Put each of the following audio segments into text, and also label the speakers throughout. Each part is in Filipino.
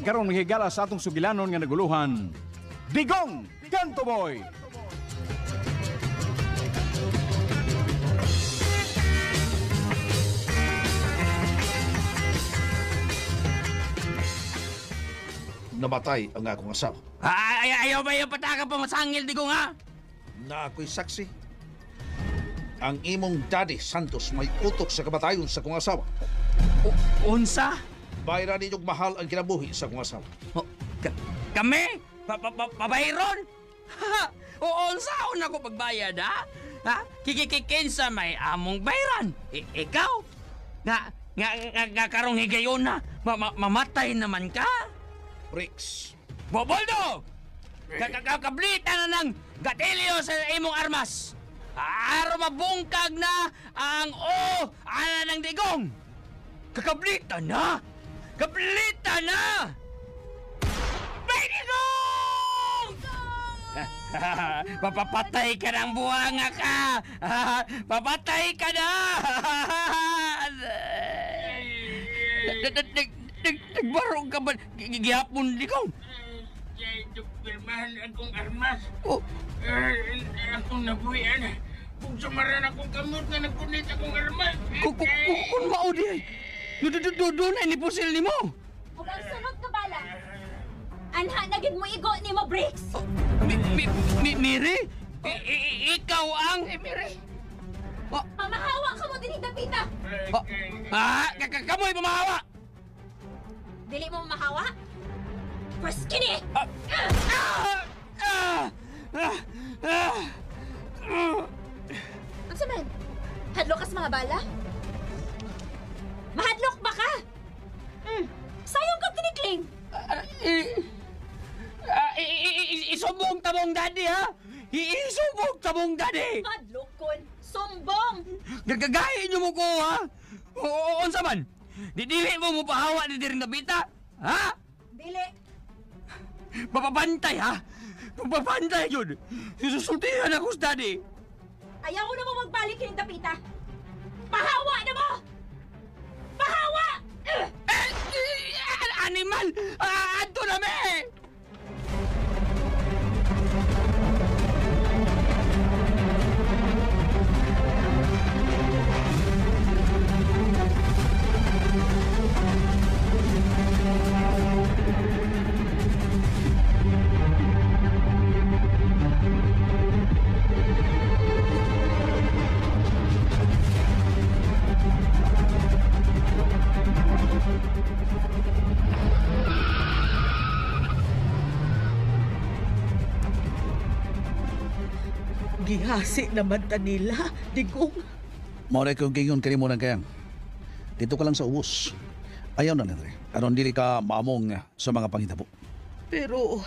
Speaker 1: karon mahigala sa atong sugilanon nga naguluhan. Digong Kanto Boy!
Speaker 2: Namatay ang akong asawa.
Speaker 3: Ayaw ba yung pataka pa masangil, Digong, ha?
Speaker 2: Na ako'y saksi. Ang imong daddy, Santos, may utok sa kamatayon sa akong asawa.
Speaker 3: Unsa?
Speaker 2: Bayra ninyong mahal ang kinabuhi sa akong asawa.
Speaker 3: Kami? Pabayron? O unsa una ko pagbayad, ha? Ha? Kikikinsa may among bayran. Ikaw? Nga karong higayon na. Mamatay naman ka?
Speaker 2: Bricks.
Speaker 3: Boboldo! Kablita na ng gatilyo sa imong armas. Aro mabungkag na ang ana ng Digong. Kakablita na! Kablita na! May Digong! Papapatay ka ng buwanga ka! Papatay ka na! Nagbarong ka ba? Gihapon, Digong?
Speaker 4: Pirmahan akong armas.
Speaker 3: Oh.
Speaker 4: Akong nabuhian. Kung sumaran akong kamot nga nagpunit akong armas.
Speaker 3: Kung maudi ay. Doon ay nipusil ni mo.
Speaker 5: Huwag ang sunod ka bala. Anha, naging mo igo ni mo, Bricks.
Speaker 3: Miri? Ikaw ang... Miri?
Speaker 5: Pamahawa ka mo din dapita.
Speaker 3: Kamoy pamahawa!
Speaker 5: Dili mo mahawa? First kini! Ang saman? Hadlok ka sa mga bala? Mahadlok ba ka? Sayang ka tinikling!
Speaker 3: Isumbong tabong daddy, ha? Isumbong tabong daddy!
Speaker 5: Hadlok kon! Sumbong!
Speaker 3: Gagahin niyo mo ko, ha? O unsa man? Dili mo pahawa ni Diring Nabita? Ha?
Speaker 5: Dili!
Speaker 3: Papabantay, ha? Papabantay yun! Susultihan ako sa daddy!
Speaker 5: Ayaw ko na mo magbalik kining dapita! Pahawa na mo! Pahawa!
Speaker 3: Animal! Adto na me!
Speaker 6: Gihasi naman ta nila, Digong.
Speaker 2: Mauray kong gingon kanimo ng kayang. Dito ka lang sa ubos. Ayaw na nire. Aron dili ka maamong sa mga panghitabo.
Speaker 6: Pero,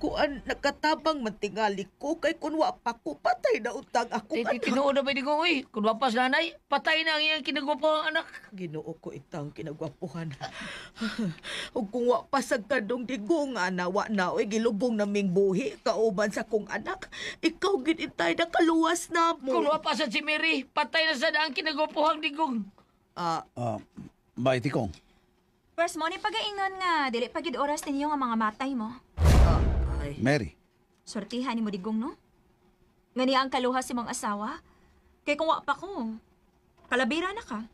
Speaker 6: kuan nakatabang mantingali ko kay kun wa pa ko patay na utang ako.
Speaker 7: Tinuod na ba Digong, uy? Kung wapas nanay, patay na ang iyang kinagwapong anak.
Speaker 6: Ginoo ko itang kinagwapuhan. Ug kung wa pasag kadong Digong anawa na oy gilubong naming buhi kauban sa kong anak. Ikaw gid intay na kaluwas na mo.
Speaker 7: Kung wapasan si Mary, patay na sa ang kinagwapuhang Digong.
Speaker 2: Baiti kong.
Speaker 5: First mo ni pagaingon nga, dili pagid oras ninyo nga mga matay mo.
Speaker 6: Ay.
Speaker 2: Mary.
Speaker 5: Sortihan ni mo Digong, no? Nga niya ang kaluha si mong asawa. Kay kung wa pa ko, kalabira na ka.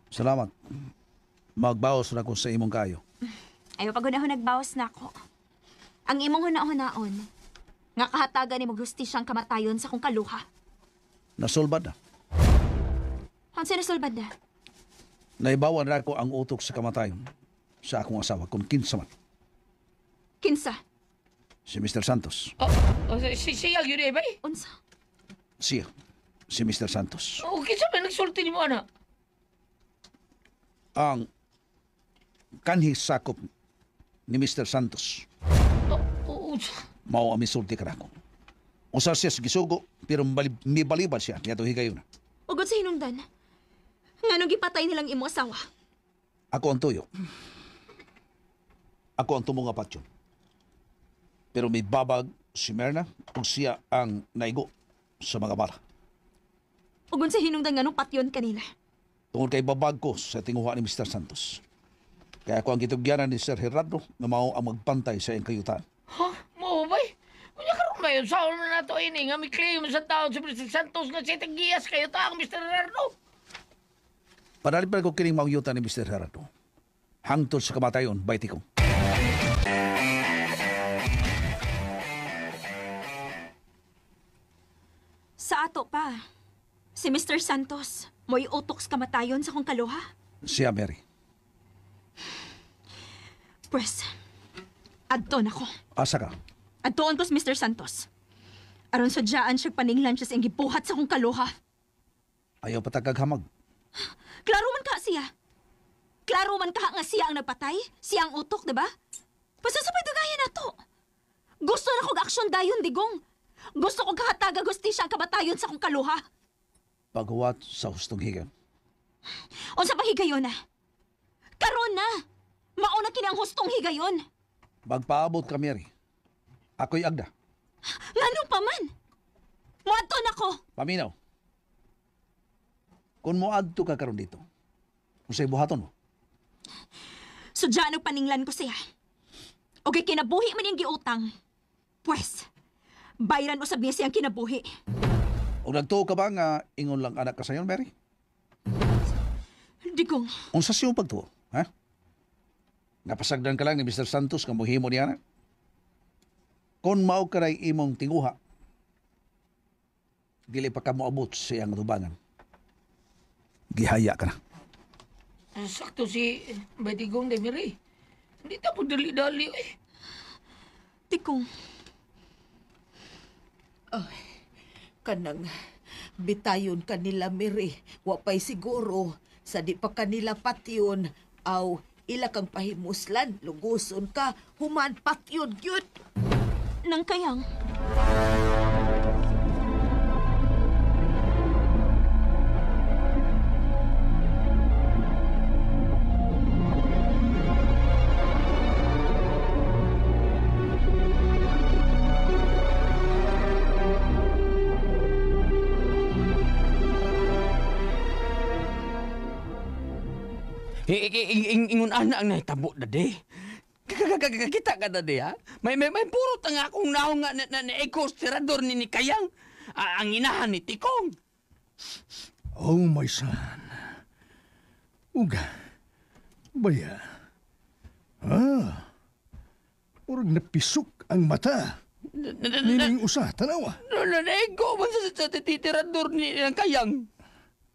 Speaker 2: Salamat. Magbawas na ko sa imong kayo.
Speaker 5: Ayaw pag hunahon nagbawas na ako. Ang imong hunahon-naon, nga kahatagan ni mong hustisyang kamatayon sa kong kaluha.
Speaker 2: Nasulbad na.
Speaker 5: Hansa nasulbad na?
Speaker 2: Naibawan na ko ang utok sa kamatayon sa akong asawa kung kinsa man.
Speaker 5: Kinsa?
Speaker 2: Si Mr. Santos.
Speaker 7: Siya yun eh, bay?
Speaker 5: Unsa?
Speaker 2: Siya. Si Mr. Santos.
Speaker 7: Kinsa man nagsulti ni mo, anak?
Speaker 2: Ang kanhi sakop ni Mr. Santos. Mao ang misulti ka na ako. Usa siya sa gisugo, pero may balibad siya. Niya ito higayon na.
Speaker 5: Ugod sa hinungdan. Nga nung gipatay nilang imong asawa.
Speaker 2: Ako ang tuyo. Ako ang tumong apatyon. Pero may babag si Merna kung siya ang naigo sa mga bala.
Speaker 5: Ugod sa hinungdan nga nung patyon kanila.
Speaker 2: Tungkol kay babag ko sa tinguha ni Mr. Santos. Kaya ako ang gitugyanan ni Sir Gerardo na mao ang magpantay sa iyang kayutan.
Speaker 7: Ha? Mo ba? Kunya karon ba yun? Saan na nato ini nga may claim sa taon si President Santos nga siya tagiyas kayo taong Mr. Gerardo.
Speaker 2: Padali pa ko kining mauyutan ni Mr. Gerardo. Hangtod sa kamatayon, bayti ko.
Speaker 5: Sa ato pa, si Mr. Santos, mo'y utok sa kamatayon sa kong kaluha.
Speaker 2: Siya, Mary.
Speaker 5: Pwes, adton ako.
Speaker 2: Asa ka?
Speaker 5: Adtoon ko si Mr. Santos. Aron sadyaan siya paninglan siya sa iyang gibuhat sa kong kaluha.
Speaker 2: Ayaw patagaghamag.
Speaker 5: Klaro man ka siya. Klaro man ka nga siya ang nagpatay, siya ang utok, diba? Pasusupay dugayan na to. Gusto na kong aksyon dayon, digong. Gusto kong kahataga gustisya ang kamatayon sa kong kaluha.
Speaker 2: Paghuwat sa hustong higan.
Speaker 5: Unsa pang higayon na? Karon na! Mauna kinang hustong higayon.
Speaker 2: Magpaabot ka, Mary. Ako'y agda.
Speaker 5: Ngano pa man? Muadton ako.
Speaker 2: Paminaw. Kung moadto ka karon dito, kung sa'y buhaton mo,
Speaker 5: Sudyaan og paninglan ko siya. O kay kinabuhi man yung giutang. Pwes, bayaran mo sa biyasi ang kinabuhi.
Speaker 2: o nagtuo ka ba nga ingon lang anak ka sayon, Mary?
Speaker 5: Digong,
Speaker 2: Unsa siyo pagtuo, ha? Napasagdan ka lang ni Mr. Santos nga mohimo niya na? Kung mao ka ray imong tinguha, dili pa ka moabot sa iyang tubangan. Gihaya ka na.
Speaker 7: Sakto si Batigong de Miri. Hindi ta po dali-dali eh.
Speaker 5: digong.
Speaker 6: Kanang bitayon kanila Miri, wapay siguro sa di pa kanila patyon aw ila kang pahimuslan, luguson ka, human patyon gyud.
Speaker 5: Nang kayang,
Speaker 3: Ingon ana ang nahitabo dade. Kita ka dade ha. May puro nga akong naong nga na ekostirador ni Kayang. Ang inahan ni Tikong.
Speaker 8: Oh, my son. Uga. Baya. Murag napisok ang mata. Nining usa, tanawa.
Speaker 3: Ego man sa titirador ni Kayang.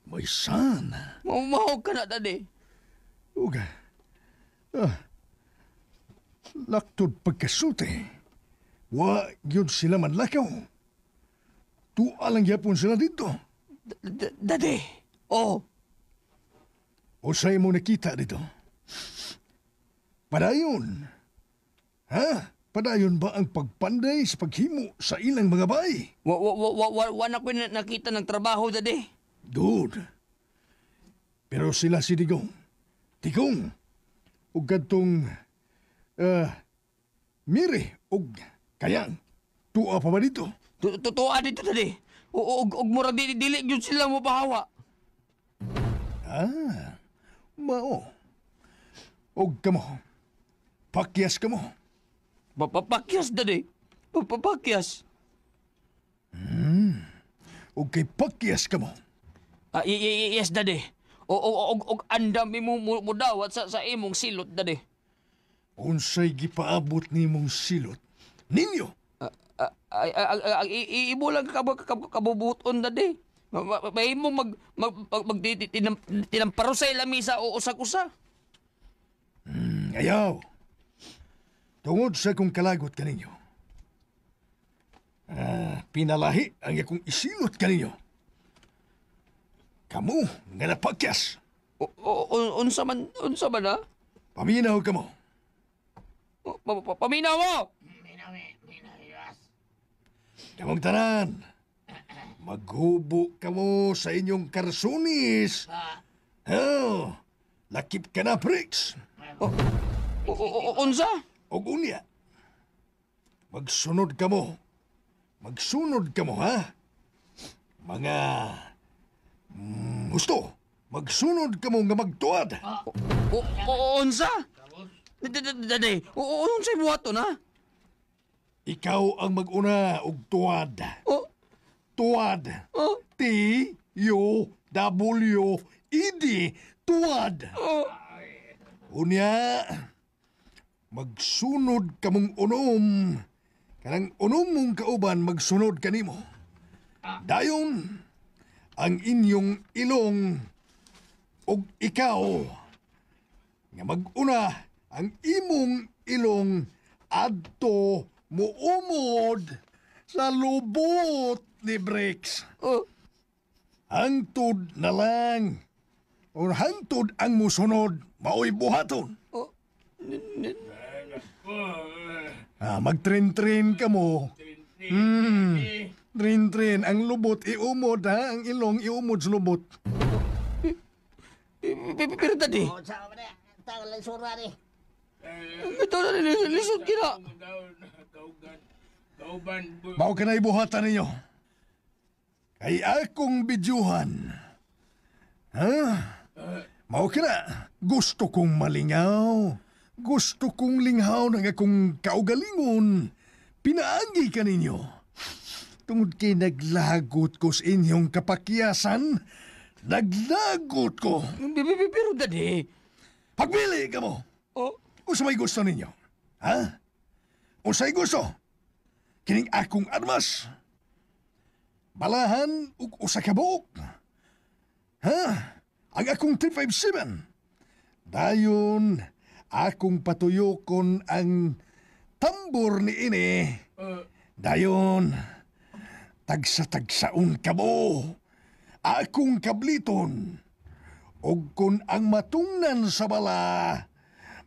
Speaker 8: My son.
Speaker 3: Mahog ka na dade.
Speaker 8: Uga. Laktod pagkasuti. Wa yun sila manlakaw. Tualang yapon sila dito.
Speaker 3: Dade. Oh.
Speaker 8: O sa'yo mo nakita dito? Padayon. Ha? Padayon ba ang pagpanday sa paghimo sa ilang mga bay?
Speaker 3: Wala ko nakita ng trabaho dade.
Speaker 8: Good. Pero sila si Digong. Digong. Ug kadtong Miri ug Kayang. Tuwa pa ba dito?
Speaker 3: Totoo dito dade. Og mura dili gyud sila mo pahawa.
Speaker 8: Mao. Og kamo. Pakyas kamo.
Speaker 3: Papakyas dade. Papakyas.
Speaker 8: Og kay pakyas kamo.
Speaker 3: Yes dade. Og andam mo dawat sa imong silot dade.
Speaker 8: Unsay gipaabot nimong silot ninyo?
Speaker 3: Ibo lang kabubuton dade. May mo tinamparo sa lamisa o usak-usa.
Speaker 8: Ayaw. Tungod sa kong kalagot kaninyo. Pinalahi ang akong isilot kaninyo. Kamu nga napakyas.
Speaker 3: Unsa man ha?
Speaker 8: Paminaw kamo.
Speaker 3: Paminaw mo!
Speaker 8: Kamong tanan. Maghubo kamo sa inyong karsunis. Lakip ka na, Pricks.
Speaker 3: Unsa?
Speaker 8: Og unya. Magsunod kamo. Magsunod kamo, ha? Mga... gusto. Magsunod kamo nga magtuad.
Speaker 3: Unsa? Dade, unong sa'y buhaton, ha?
Speaker 8: Ikaw ang mag-una og tuwad.
Speaker 3: Oh,
Speaker 8: Tuwad.
Speaker 3: oh,
Speaker 8: T-U-W-E-D. Tuwad.
Speaker 3: oh.
Speaker 8: Unya, magsunod ka mong unom. Kanang unom mong kauban magsunod kanimo. Dayon, ang inyong ilong og ikaw nga mag-una ang imong ilong adto muumod sa lubot ni Bricks.
Speaker 3: Oh,
Speaker 8: Hangtod na lang. O hangtod ang musunod, mao'y buhaton.
Speaker 3: oh.
Speaker 8: Magtrin-trin ka mo. Trin-trin. Ang lubot iumod ha. Ang ilong iumod sa lubot.
Speaker 3: Pero dade, ito na lisod kina.
Speaker 4: Kauban.
Speaker 8: Mao ka na ibuhatan ninyo. Kay akong bidyuhan. Ha? Mao ka na. Gusto kong malingaw. Gusto kong linghaw ng akong kaugalingon. Pinaagi ka ninyo. Tungod kay naglagot ko sa inyong kapakyasan, naglagot ko.
Speaker 3: Pero dade,
Speaker 8: Pagpili ka mo.
Speaker 3: oh,
Speaker 8: Unsa may gusto ninyo? Ha? Unsay gusto? Kining akong armas. Balahan ug usa ka buok. Ha? Ang akong 357. Dayon, akong patuyokon ang tambor ni ini. Dayon, tagsa-tagsaon ka mo. Akong kabliton. Og kung ang matungnan sa bala,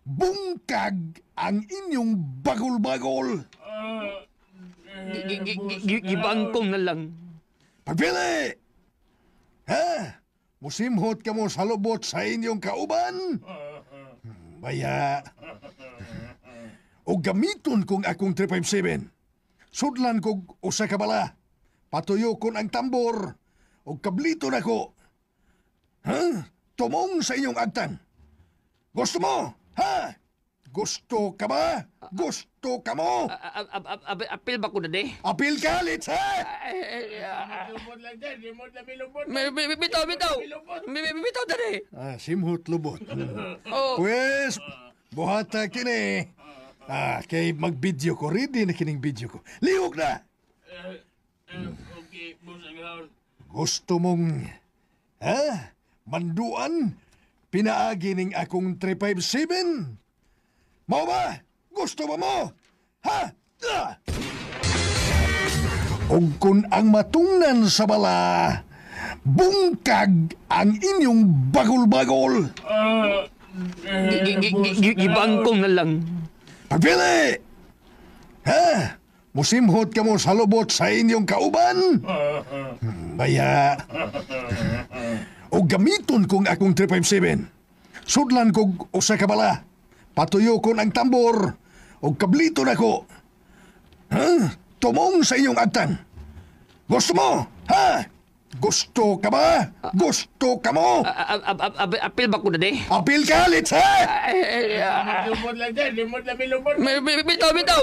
Speaker 8: bungkag ang inyong bagol-bagol.
Speaker 3: gibangkong na lang.
Speaker 8: Pagpili! Ha? Musimhot ka mo sa lubot sa inyong kauban? Baya. O gamiton kong akong 357. Sudlan kong usa ka bala. Patuyo kon ang tambor. O kabliton ako. Ha? Tumong sa inyong agtan. Gusto mo? Ha? Gusto ka ba? Gusto ka mo?
Speaker 3: Apil ba ko dade?
Speaker 8: Apil ka, Litz, ha?
Speaker 4: Lumot lang dyan. Lumot lang milubot.
Speaker 3: Bitaw, bitaw. Bitaw dade.
Speaker 8: Simhot lubot.
Speaker 3: Oh,
Speaker 8: Pues, buhata kini. Kay mag-video ko. Ready na kining video ko. Liwag na!
Speaker 4: Okay, busang haon.
Speaker 8: Gusto mong, manduan? Pinaagi ning akong 357? Mao ba? Gusto ba mo? Ha? Og kung ang matungnan sa bala, bungkag ang inyong bagol-bagol.
Speaker 3: gibangkong na lang.
Speaker 8: Pagpili! Ha? Musimhot ka mo sa lubot sa inyong kauban? Baya. O gamiton kong akong 357. Sudlan kong usa ka bala. Patuyo ko ang tambor. O kabliton ako. Ha? Tumong sa inyong agtan. Gusto mo? Ha? Gusto ka ba? Gusto ka mo?
Speaker 3: Apil ba ko dade?
Speaker 8: Apil ka, Litz, ha?
Speaker 4: Lumot lang dyan. Lumot lang milubot.
Speaker 3: Bitaw, bitaw.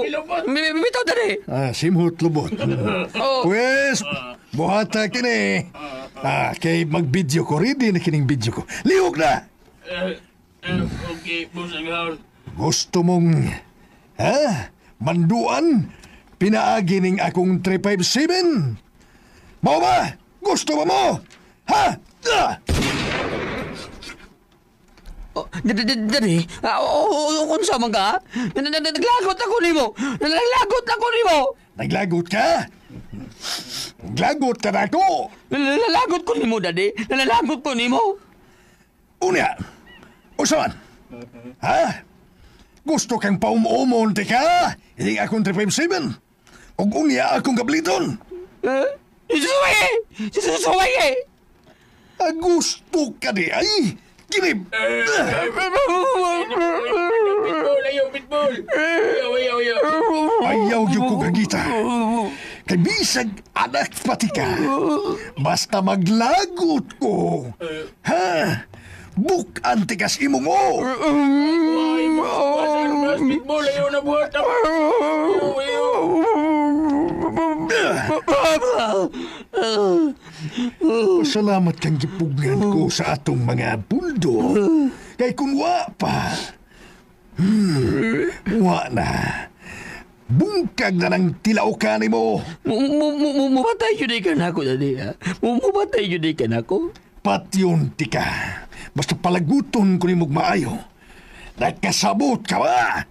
Speaker 3: Bitaw dade.
Speaker 8: Simhot lubot.
Speaker 3: Oh,
Speaker 8: Pues, buhata kini. Kay mag-video ko. Ready na kining video ko. Liwag na!
Speaker 4: Okay, busang haon.
Speaker 8: Gusto mong, manduan? Pinaagi ning akong 357? Mao ba? Gusto ba mo? Ha?
Speaker 3: dade. Unsa man ka? Naglagot ako nimo. Naglagot ako nimo.
Speaker 8: Naglagot ka? Naglagot ka na ako?
Speaker 3: Nalalagot ko nimo dade. Nalalagot ko nimo.
Speaker 8: Unya, usaman? Ha? Gusto kang paumumon, ka? Hindi akong 357. O unya akong kabliton.
Speaker 3: Susuway!
Speaker 8: Gusto ka di ay? Kilib!
Speaker 4: Pitbull, ayaw, pitbull. Ayaw.
Speaker 8: Ayaw yung ko kagita. Kay bisag anak pati ka. Basta maglagot ko. Ha? Bukan tikas imo mo!
Speaker 4: Ay, masar plastic bola yun na buhat ako.
Speaker 8: Salamat kang gipugnan ko sa atong mga buldo. Kay kung wa pa, wa na. Bungkag na ng tilaukan mo.
Speaker 3: Mumatay yun ka na ako, Daddy, ha? Mumatay yun ka na ako.
Speaker 8: Patyon ti ka. Basta palaguton ko ni maayo. Nagkasabot ka ba?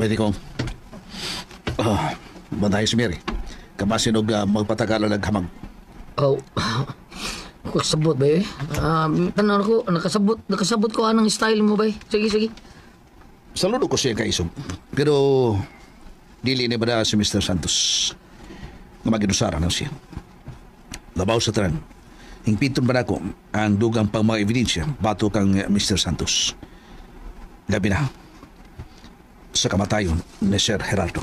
Speaker 2: Pwede kong... bantayan si Mary. Kamasin og magpatagalo naghamag.
Speaker 7: Oh, kasabot ba eh? Tanan ko, nakasabot ko anong style mo ba eh? Sige.
Speaker 2: Saludo ko siya kaisog. Pero... dili ni ba si Mr. Santos nga maginusaran na siya. Labaw sa tran. Hingpiton ba ako ang dugang pang mga ebidensya bato kang Mr. Santos. Gabi na. Sa kamatayon ni Sir Gerardo.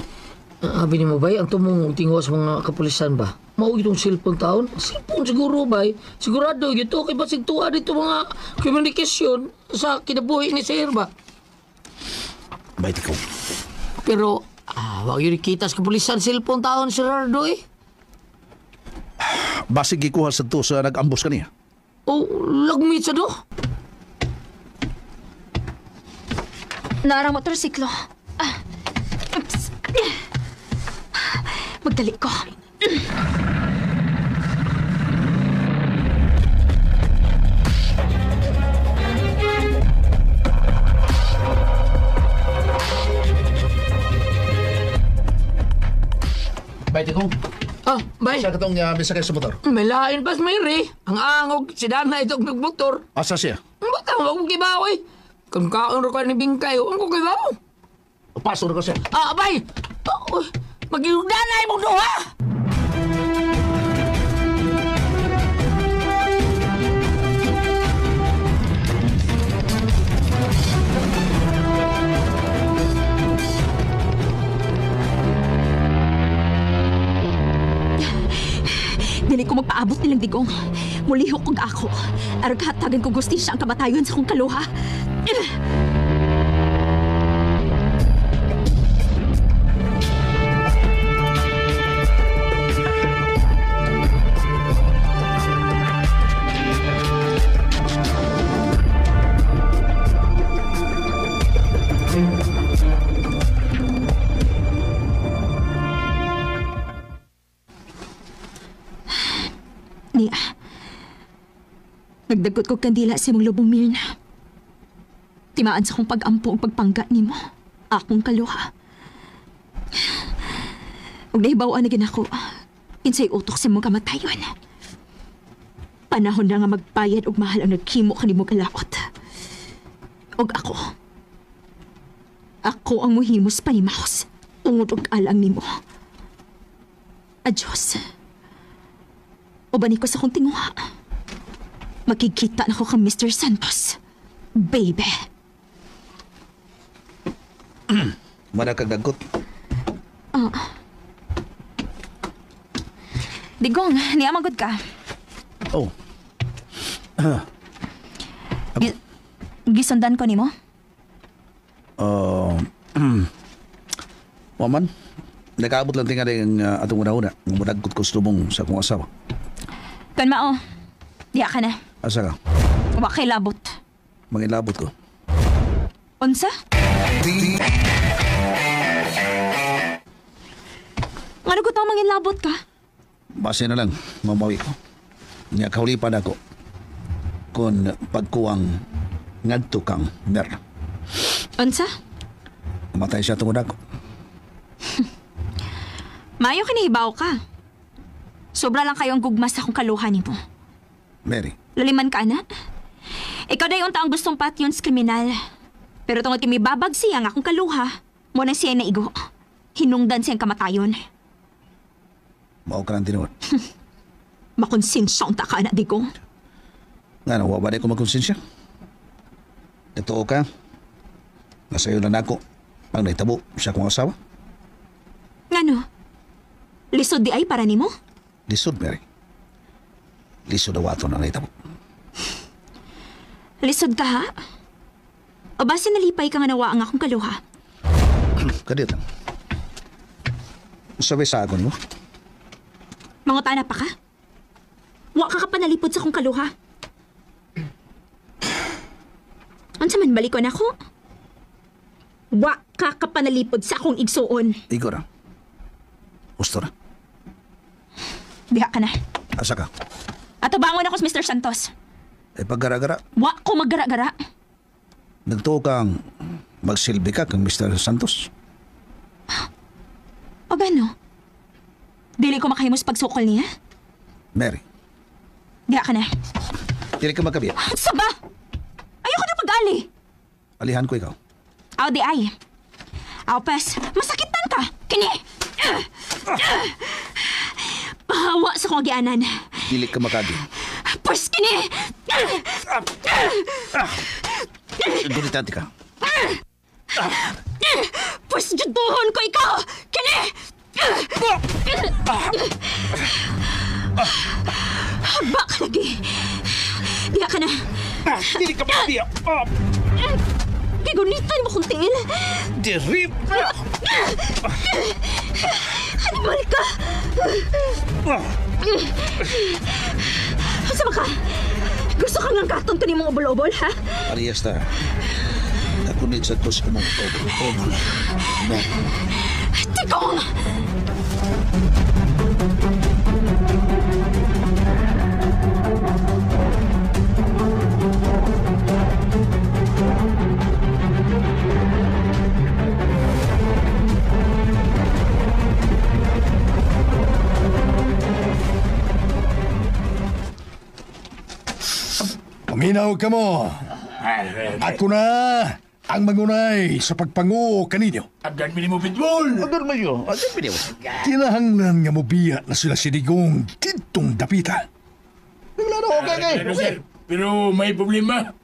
Speaker 7: Abi ni mo ba ang tumong tingwa sa mga kapulisan ba? Mao itong cellphone taon? Cellphone siguro ba? Sigurado ito kay basig tuwa dito mga komunikasyon sa kinabuhi ni Sir ba?
Speaker 2: Baiti ko.
Speaker 7: Pero, wag yun kita sa kapulisan cellphone taon si Gerardo eh.
Speaker 2: Basig gikuha sa to sa nag-ambos kaniya.
Speaker 7: Oh, lagmit sa do?
Speaker 5: Naarang motorsiklo. Magdali ko.
Speaker 2: Baiti ko.
Speaker 7: Bay.
Speaker 2: Sa katong misakay sa motor.
Speaker 7: May lain pas Mary. Ang angog, sidana itong nagmotor.
Speaker 2: Asa siya?
Speaker 7: Baka wag mong kibaw eh. Kung kaon ro ka ni Bingkay, ang kong kibaw.
Speaker 2: Pasok ko siya.
Speaker 7: Bay! Mag-iudanay mo do, ha?
Speaker 5: Dili ko magpaabot nilang digong. Mulihok kong ako. Arag hatagan ko gusti siya ang kamatayon sa kong kaluha. Nia, nagdagot ko kandila sa mong lubong Mirna. Timaan sa kong pag-ampo o pagpangga ni mo. Akong kaluha. Huwag nahibawaan na ginako. Kinsay utok sa mong kamatayon. Panahon na nga magbayad og mahal ang nagkimo ka ni mo kalaot. Og ako. Ako ang muhimos panimahos. Ungod og alang ni mo. Adios. Ubani ko sa kong tinguha. Makikita na ko kang Mr. Santos. Baby.
Speaker 2: Mana kag dagkot?
Speaker 5: Digong, niamagod ka.
Speaker 2: Oh.
Speaker 5: Gisundan ko ni mo?
Speaker 2: Waman, nakaabot lang tinga yung atong una-una. Mudagkot ko sumong sa akong asawa.
Speaker 5: Kan mao, diya ka na.
Speaker 2: Asa ka?
Speaker 5: Wa kay labot.
Speaker 2: Mangilabot ko.
Speaker 5: Unsa? Ano ko tawang mangilabot ka?
Speaker 2: Base na lang, mamawi ko. Nga kaulipan ako kung pagkuwang ngadto kang mer.
Speaker 5: Unsa?
Speaker 2: Namatay siya tungod ako.
Speaker 5: Mayo kinihibaw ka. Sobra lang kayong gugmas sa akong kaluhan ni mo.
Speaker 2: Mary,
Speaker 5: Laliman ka na? Ikaw day unta ang gustong patyon sa kriminal. Pero tungod kimibabag siya nga akong kaluha, Mo na siya naigo. Hinungdan siyang kamatayon.
Speaker 2: Mao ka ng tinuod.
Speaker 5: Makonsensya unta ka na, Digong.
Speaker 2: Nga na, wabali ko magkonsensya. Totoo ka. Nasayo na nako. Pag naitabo siya kong asawa.
Speaker 5: Ngano? Lisod di ay para nimo?
Speaker 2: Lisod, Mary. Lisod na wato na naitabo.
Speaker 5: Lisod ka, ha? O basi nalipay ka nga nawa ang akong kaluha?
Speaker 2: Kadit lang. Sabi sa akin mo.
Speaker 5: Mangutana pa ka? Wa ka panalipod sa akong kaluha? Unsa man balikon ako? Wa ka panalipod sa akong igsuon.
Speaker 2: Igor na. Gusto na.
Speaker 5: Diha ka na.
Speaker 2: Asa ka?
Speaker 5: Ato bangon ako sa Mr. Santos.
Speaker 2: Eh paggara-gara.
Speaker 5: Wa ko maggara-gara.
Speaker 2: Nagtuo kang magsilbi ka kang Mr. Santos.
Speaker 5: O gano? Dili ko makahimos pagsukol niya?
Speaker 2: Mary,
Speaker 5: Diha ka na.
Speaker 2: dili ka magkabiya.
Speaker 5: Sa ba? Ayoko na pag-ali.
Speaker 2: Alihan ko ikaw.
Speaker 5: Aw di ay. Aw pes, masakitan ka. Kini. Pahawa sa kong agianan.
Speaker 2: Dili ka makabi.
Speaker 5: Pes kini.
Speaker 2: Gunitante ka.
Speaker 5: Pes juduhon ko ikaw. Kini. Haba ka lagi. Diha ka na.
Speaker 2: Dili ka makabiya.
Speaker 5: Gigunitan mo kong tiil.
Speaker 2: Dirip!
Speaker 5: Animal ka! Sama ka? Gusto kang lang katon to ni mong ubol-ubol, ha?
Speaker 2: Parehas ta. Nakunit sa tos ka mong obol.
Speaker 5: Tigong!
Speaker 8: Paminaw ka mo. Ako na ang mangunay sa pagpanguo kaninyo.
Speaker 4: Agad mo pitbull!
Speaker 2: Agar mo yun. Agar mo yun.
Speaker 8: Kinahanglan nga mo biya na sila si Digong kitong dapita.
Speaker 2: Naglaro ko kay.
Speaker 4: Pero sir, pero may problema.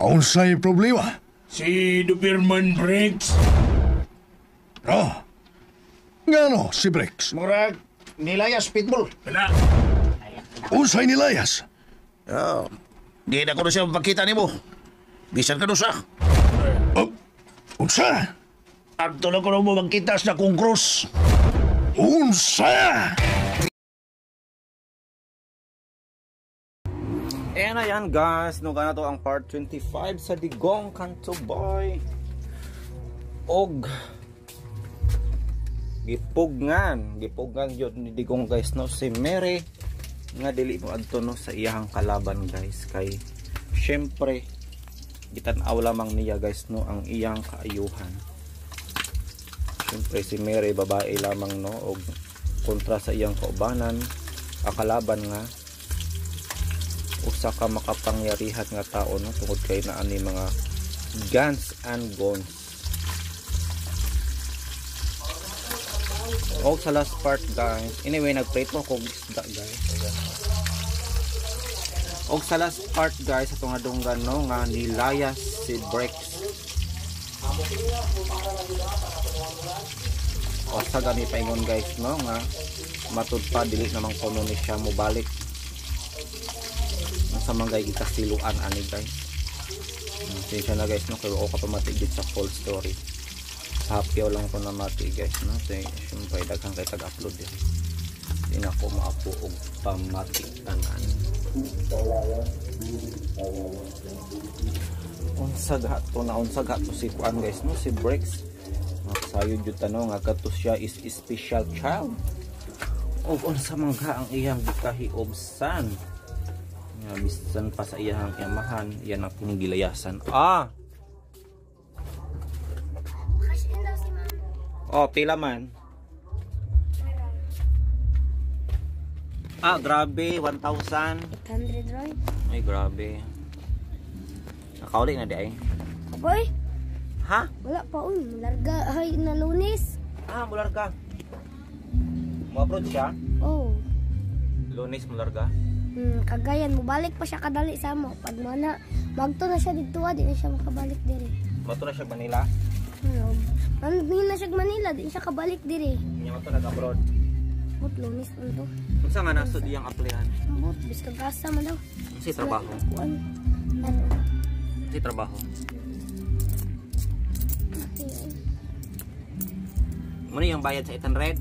Speaker 8: Unsay problema?
Speaker 4: Si Doberman Breaks.
Speaker 8: Oh. Ngano si Brex?
Speaker 2: Murag, nilayas pitbull.
Speaker 4: Wala.
Speaker 8: Unsay nilayas?
Speaker 2: Oh, di na ko na siya mapakita ni mo. Bisan ka doon
Speaker 8: Oh, unsa?
Speaker 2: Ang tulong ko na mo magkita sa kong krus.
Speaker 8: Unsa?
Speaker 9: And ayan guys, no na to ang part 25 sa Digong Kanto Boy. Og gipugngan yun ni Digong guys no si Mary nga dili mo adto no sa iyang kalaban guys kay syempre gitan-aw lamang niya guys no ang iyang kaayuhan. Syempre si Mary babae lamang no og kontra sa iyang kaubanan ang kalaban nga usa ka makapangyarihan nga tao no tungod kay naa ni mga guns and guns. O sa last part guys, anyway nagprito ako isda guys. O sa last part guys atong adunggan no nga nilayas si Brex. O sa gani paingon guys no nga matud pa dili namang kuno ni siya mobalik sa mga ikasiluan ani guys. Siya na guys no kay ako kapamatigid sa full story. Happy lang ko na mati guys no. Siyempre daghang kay tag-upload din. Di na ko maapo og pamatik tanan. Unsag to si kuan guys no si Brex. Sayo jud tanong nga kadto siya is special child. Og unsa man ang iyang gikahiobsan. Nga bisan pa sa iyang iamahan, yan ang pinigilayasan. Oh, pila man. Grabe, 1,000.
Speaker 10: 800 right?
Speaker 9: Ay, grabe. Nakauli na di ay.
Speaker 10: Aboy,
Speaker 9: Ha?
Speaker 10: Wala pa uy, malarga ay na Lunes.
Speaker 9: Ah, mularga. Mo-abroad siya?
Speaker 10: Oh.
Speaker 9: Lunes mularga.
Speaker 10: Kagayan mo balik pa siya kadali sa mo. Pag mana magto na siya dito, di na siya makabalik diri.
Speaker 9: Mato na siya Manila.
Speaker 10: Hindi na siya Manila, di siya kabalik diri.
Speaker 9: Nya mato nag-abroad.
Speaker 10: Mut Lunes man to.
Speaker 9: Unsa nga naso diyang aplihan?
Speaker 10: Mut bis kagasa man daw.
Speaker 9: Si trabaho.
Speaker 10: Kuan. Ano?
Speaker 9: Si trabaho. Muna yung bayad sa 800?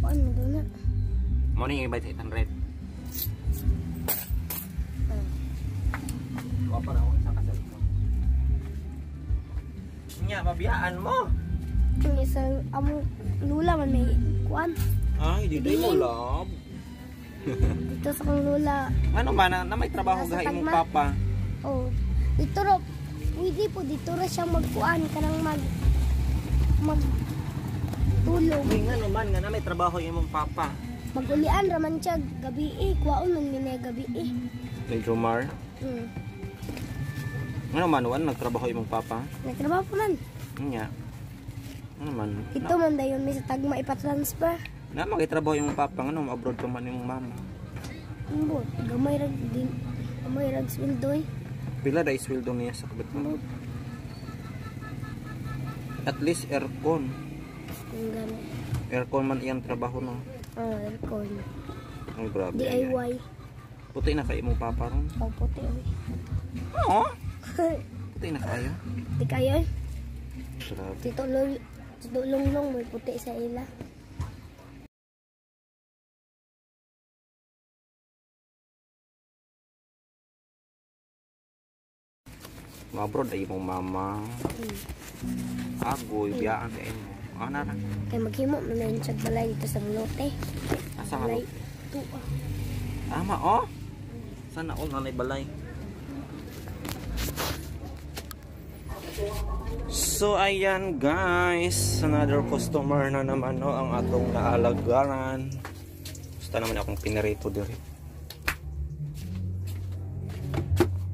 Speaker 10: Kuan mo doon na.
Speaker 9: Muna yung bayad sa 800? Kuha pa na ako isang kasal ko. Nya, mabiyaan mo.
Speaker 10: Yung isang among lula man may kuan.
Speaker 9: Ay, di mo love.
Speaker 10: Dito sa kong lula.
Speaker 9: Ano man, na may trabaho
Speaker 10: Nasa
Speaker 9: gahay mong
Speaker 10: Tagma.
Speaker 9: papa.
Speaker 10: Oh, dito ro. Pwede po dito ra siya magkuan kanang magtulog.
Speaker 9: Uy, nga naman, nga na may trabaho yung mong papa.
Speaker 10: Magulian raman siya gabi kuwaon man minay gabi
Speaker 9: Ni Jomar. Nga naman, nagtrabaho yung mong papa.
Speaker 10: Nagtrabaho po man.
Speaker 9: Nga. Nga naman.
Speaker 10: Ito man dayon may sa Tagma ipatransfer.
Speaker 9: Na magitrabaho yung mong papa, nga naman, abroad pa man yung mama.
Speaker 10: Ambot, gamay rag din. Gamay rag sweldo eh.
Speaker 9: Pila da isweldo niya sa kabit mo? At least aircon.
Speaker 10: Yung gano'n.
Speaker 9: Aircon man iyang trabaho no.
Speaker 10: Aircon.
Speaker 9: Ay, grabe.
Speaker 10: DIY.
Speaker 9: Puti na kayo mong papa ron.
Speaker 10: Oh, puti oy.
Speaker 9: Oo. Puti na kayo.
Speaker 10: Di kayo eh.
Speaker 9: Grabe.
Speaker 10: Tito Longlong may puti sa ila.
Speaker 9: Abroad ay mong mama. Agoy, biyaan kayo mo. Ano na?
Speaker 10: Kaya maghimo mo na yung balay dito sa lote.
Speaker 9: Asa nga
Speaker 10: Balay.
Speaker 9: lote?
Speaker 10: Ito
Speaker 9: Tama, oh. Sana all nanay balay. So ayan guys, another customer na naman no ang atong naalagaran. Gusto naman akong pinarito diri.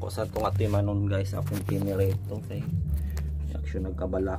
Speaker 9: Ako sa itong atimanon guys, akong pinarito kay action nagkabala.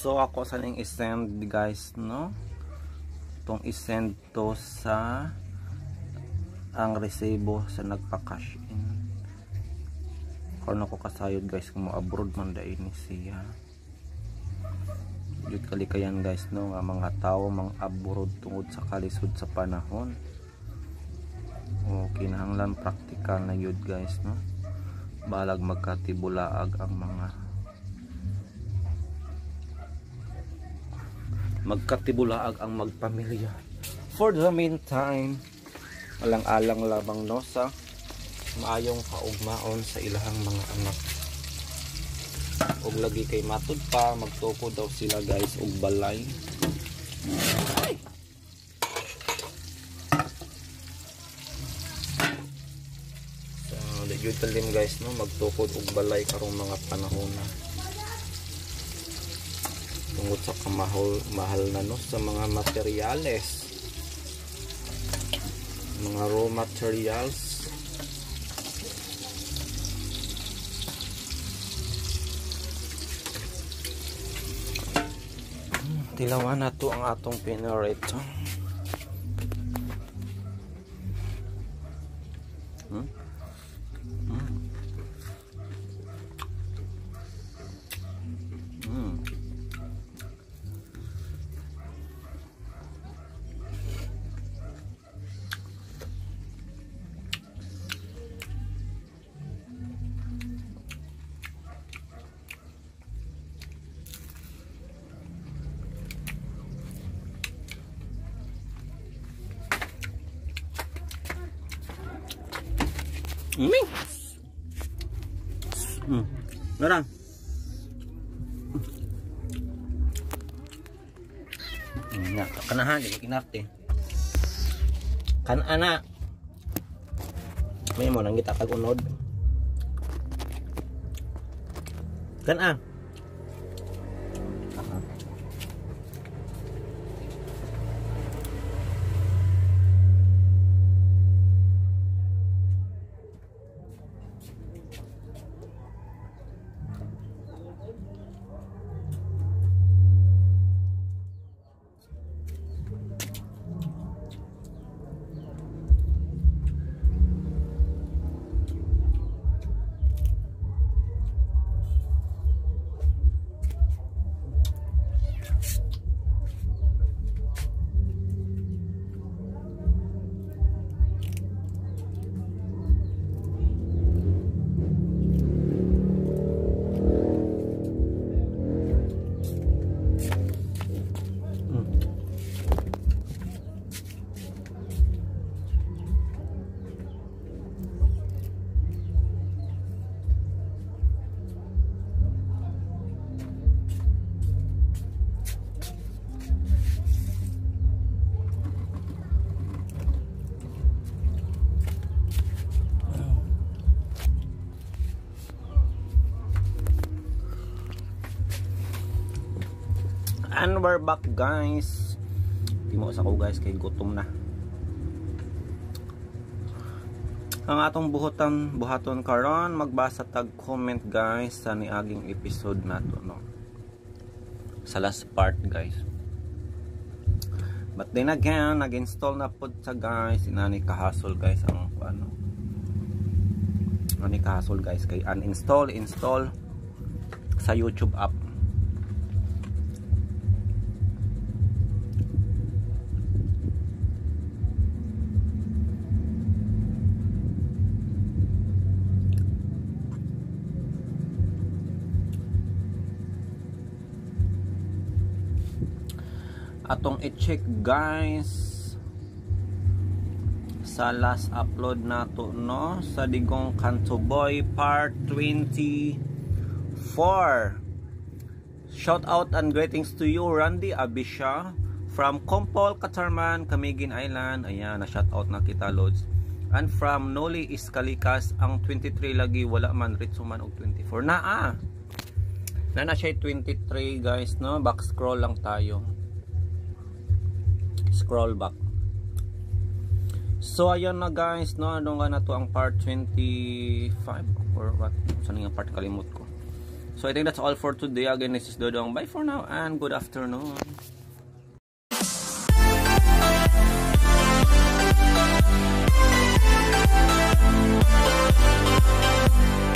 Speaker 9: So ako sa ning isend guys no. Tong isend to sa ang resibo sa nagpa-cash in. Karon ako kasayod guys kung mo-abroad man dai ni siya. Jud kalikayan guys no nga mga tawo mang abroad tungod sa kalisod sa panahon. O kinahanglan praktikal na yun guys no. Balag magkatibulaag ang mga magkatibulaag ang magpamilya. For the meantime, alang-alang lamang no sa maayong kaugmaon sa ilahang mga anak. Og lagi kay matud pa magtuko daw sila guys og balay. Ay! So, yun talim guys no magtukod og balay karong mga panahon na. Tungod sa mahal na no sa mga materyales, mga raw materials. Tilawan na to ang atong pinarito. Narang. Nya, kanahan di kinarte. Kan ana. May mo nang kita tagunod. Kan a. And we're back, guys. Timo sa ko, guys, kay gutom na. Ang atong buhaton karon, magbasa tag comment, guys, sa niaging episode nato, no. Sa last part, guys. But then again, nag-install na pod sa, guys, inani kahasol, guys, ang ano. Ani kahasol, guys, kay uninstall, install sa YouTube app. Atong i-check, guys, sa last upload nato, no, sa Digong Kanto Boy part 24. Shout out and greetings to you, Randy Abisha from Kompol, Katarman, Camiguin Island. Ayan, na shout out na kita, Lods. And from Noli Iskalikas, ang 23 lagi, wala man ritsuman og 24 na siya 23, guys, no. Back scroll lang tayo, scroll back. So ayun na, guys, no, ano nga na to ang part 25 or what, saan nga part, kalimut ko. So I think that's all for today. Again, this is Dodong. Bye for now and good afternoon.